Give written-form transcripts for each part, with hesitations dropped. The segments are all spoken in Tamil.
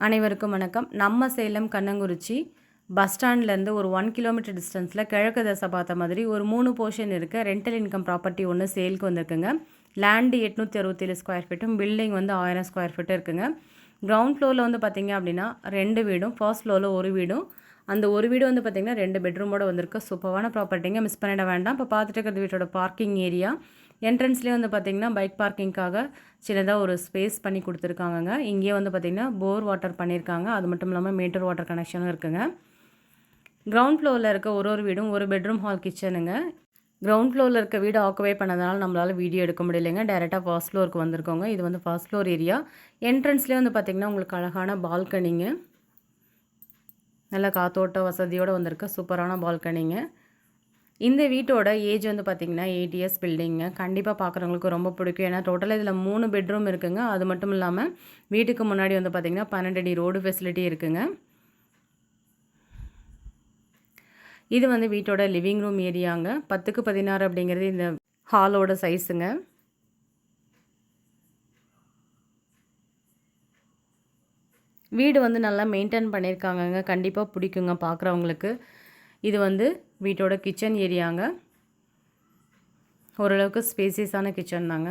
அனைவருக்கும் வணக்கம். நம்ம சேலம் கண்ணங்குறிச்சி பஸ் ஸ்டாண்ட்லேருந்து ஒரு 1 கிலோமீட்டர் டிஸ்டன்ஸில் கிழக்கு திசை பார்த்த மாதிரி ஒரு 3 போர்ஷன் இருக்க ரெண்டல் இன்கம் ப்ராப்பர்ட்டி ஒன்று சேலுக்கு வந்திருக்குங்க. லேண்டு 867 ஸ்கொயர் ஃபீட்டும் பில்டிங் வந்து 1000 ஸ்கொயர் ஃபீட்டும் இருக்குங்க. கிரவுண்ட் ஃப்ளோரில் வந்து பார்த்திங்க அப்படின்னா 2 வீடும், ஃபர்ஸ்ட் ஃப்ளோரில் ஒரு வீடும், அந்த ஒரு வீடு வந்து பார்த்திங்கன்னா 2 பெட்ரூமோட வந்திருக்கு. சூப்பரான ப்ராப்பர்ட்டிங்க, மிஸ் பண்ணிட வேண்டாம். இப்போ பார்த்துட்டு இருக்கிறது வீட்டோட பார்க்கிங் ஏரியா. என்ட்ரன்ஸ்லேயே வந்து பார்த்திங்கன்னா பைக் பார்க்கிங்காக சின்னதாக ஒரு ஸ்பேஸ் பண்ணி கொடுத்துருக்காங்கங்க. இங்கேயே வந்து பார்த்திங்கன்னா போர் வாட்டர் பண்ணியிருக்காங்க. அது மட்டும் இல்லாமல் மீட்டர் வாட்டர் கனெக்ஷனும் இருக்குங்க. கிரவுண்ட் ஃப்ளோரில் இருக்க ஒரு வீடும் ஒரு பெட்ரூம் ஹால் கிச்சனுங்க. கிரவுண்ட் ஃப்ளோரில் இருக்க வீடு ஆக்குபை பண்ணதுனால நம்மளால் வீடியோ எடுக்க முடியலைங்க. டேரெக்டாக ஃபர்ஸ்ட் ஃப்ளோருக்கு வந்திருக்கோங்க. இது வந்து ஃபர்ஸ்ட் ஃப்ளோர் ஏரியா. என்ட்ரன்ஸ்லேயே வந்து பார்த்திங்கன்னா உங்களுக்கு அழகான பால்கனிங்க, நல்ல காத்தோட்ட வசதியோடு வந்திருக்க சூப்பரான பால்கனிங்க. இந்த வீட்டோட ஏஜ் வந்து பார்த்திங்கன்னா 8 இயர்ஸ் பில்டிங்க. கண்டிப்பாக பார்க்குறவங்களுக்கு ரொம்ப பிடிக்கும். ஏன்னா டோட்டலாக இதில் 3 பெட்ரூம் இருக்குங்க. அது மட்டும் இல்லாமல் வீட்டுக்கு முன்னாடி வந்து பார்த்திங்கன்னா 12 அடி ரோடு ஃபெசிலிட்டி இருக்குங்க. இது வந்து வீட்டோட லிவிங் ரூம் ஏரியாங்க. 10க்கு 16 அப்படிங்கிறது இந்த ஹாலோட சைஸுங்க. வீடு வந்து நல்லா மெயின்டைன் பண்ணியிருக்காங்கங்க. கண்டிப்பாக பிடிக்குங்க பார்க்குறவங்களுக்கு. இது வந்து வீட்டோட கிச்சன் ஏரியாங்க. ஓரளவுக்கு ஸ்பேசியஸான கிச்சன் தாங்க.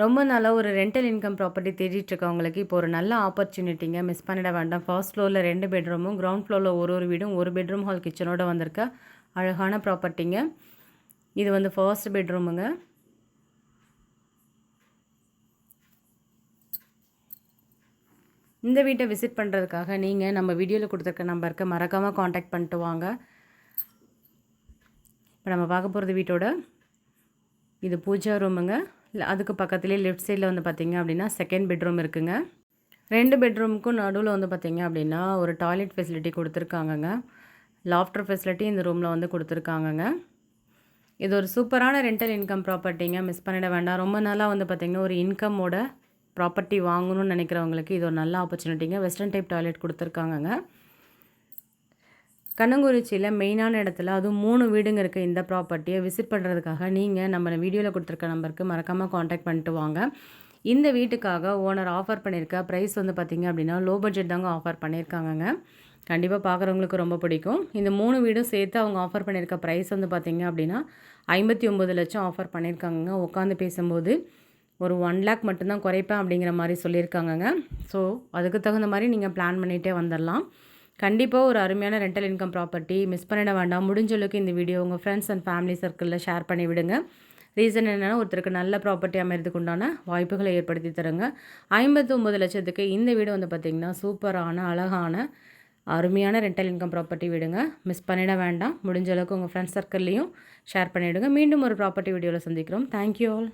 ரொம்ப நாளாக ஒரு ரெண்டல் இன்கம் ப்ராப்பர்ட்டி தேடிட்டுருக்கவங்களுக்கு இப்போ ஒரு நல்ல ஆப்பர்ச்சுனிட்டிங்க, மிஸ் பண்ணிட வேண்டாம். ஃபர்ஸ்ட் ஃப்ளோரில் 2 பெட்ரூமும், கிரவுண்ட் ஃப்ளோரில் ஒரு வீடும், ஒரு பெட்ரூம் ஹால் கிச்சனோட வந்திருக்க அழகான ப்ராப்பர்ட்டிங்க. இது வந்து ஃபர்ஸ்ட் பெட்ரூமுங்க. இந்த வீட்டை விசிட் பண்ணுறதுக்காக நீங்கள் நம்ம வீடியோவில் கொடுத்துருக்க நம்பருக்கு மறக்காமல் காண்டாக்ட் பண்ணிட்டு வாங்க. இப்போ நம்ம பார்க்க போகிறது வீட்டோட இது பூஜா ரூமுங்க. அதுக்கு பக்கத்துலேயே லெஃப்ட் சைடில் வந்து பார்த்திங்க அப்படின்னா செகண்ட் பெட்ரூம் இருக்குங்க. 2 பெட்ரூமுக்கும் நடுவில் வந்து பார்த்திங்க அப்படின்னா ஒரு டாய்லெட் ஃபெசிலிட்டி கொடுத்துருக்காங்கங்க. லாஃப்டர் ஃபெசிலிட்டி இந்த ரூமில் வந்து கொடுத்துருக்காங்கங்க. இது ஒரு சூப்பரான ரெண்டல் இன்கம் ப்ராப்பர்ட்டிங்க, மிஸ் பண்ணிட வேண்டாம். ரொம்ப நாளாக வந்து பார்த்திங்கன்னா ஒரு இன்கமோட ப்ராப்பர்ட்டி வாங்கணும்னு நினைக்கிறவங்களுக்கு இது ஒரு நல்ல ஆப்பர்ச்சுனிட்டிங்க. வெஸ்டர்ன் டைப் டாய்லெட் கொடுத்துருக்காங்கங்க. கண்ணங்குறிச்சியில் மெயினான இடத்துல அதுவும் 3 வீடுங்க இருக்குது. இந்த ப்ராப்பர்ட்டியை விசிட் பண்ணுறதுக்காக நீங்கள் நம்ம வீடியோவில் கொடுத்துருக்க நம்பருக்கு மறக்காமல் காண்டாக்ட் பண்ணிட்டு வாங்க. இந்த வீட்டுக்காக ஓனர் ஆஃபர் பண்ணியிருக்க ப்ரைஸ் வந்து பார்த்திங்க அப்படின்னா லோ பட்ஜெட் தாங்க ஆஃபர் பண்ணியிருக்காங்கங்க. கண்டிப்பாக பார்க்குறவங்களுக்கு ரொம்ப பிடிக்கும். இந்த 3 வீடும் சேர்த்து அவங்க ஆஃபர் பண்ணியிருக்க ப்ரைஸ் வந்து பார்த்திங்க அப்படின்னா 59 லட்சம் ஆஃபர் பண்ணியிருக்காங்கங்க. உட்காந்து பேசும்போது ஒரு 1 லேக் மட்டும்தான் குறைப்பேன் அப்படிங்கிற மாதிரி சொல்லியிருக்காங்கங்க. ஸோ அதுக்கு தகுந்த மாதிரி நீங்கள் பிளான் பண்ணிகிட்டே வந்துடலாம். கண்டிப்பாக ஒரு அருமையான ரெண்டல் இன்கம் ப்ராப்பர்ட்டி, மிஸ் பண்ணிட வேண்டாம். முடிஞ்ச அளவுக்கு இந்த வீடியோ உங்கள் ஃப்ரெண்ட்ஸ் அண்ட் ஃபேமிலி சர்க்கிளில் ஷேர் பண்ணி விடுங்க. ரீசன் என்னென்னா ஒருத்தருக்கு நல்ல ப்ராப்பர்ட்டி அமைகிறதுக்கு உண்டான வாய்ப்புகளை ஏற்படுத்தி தருங்க. 59 லட்சத்துக்கு இந்த வீடு வந்து பார்த்திங்கன்னா சூப்பரான அழகான அருமையான ரெண்டல் இன்கம் ப்ராப்பர்ட்டி வீடுங்க. மிஸ் பண்ணிட வேண்டாம். முடிஞ்ச அளவுக்கு உங்கள் ஃப்ரெண்ட்ஸ் சர்க்கிள்லேயும் ஷேர் பண்ணிவிடுங்க. மீண்டும் ஒரு ப்ராப்பர்ட்டி வீடியோவில் சந்திக்கிறோம். Thank you all.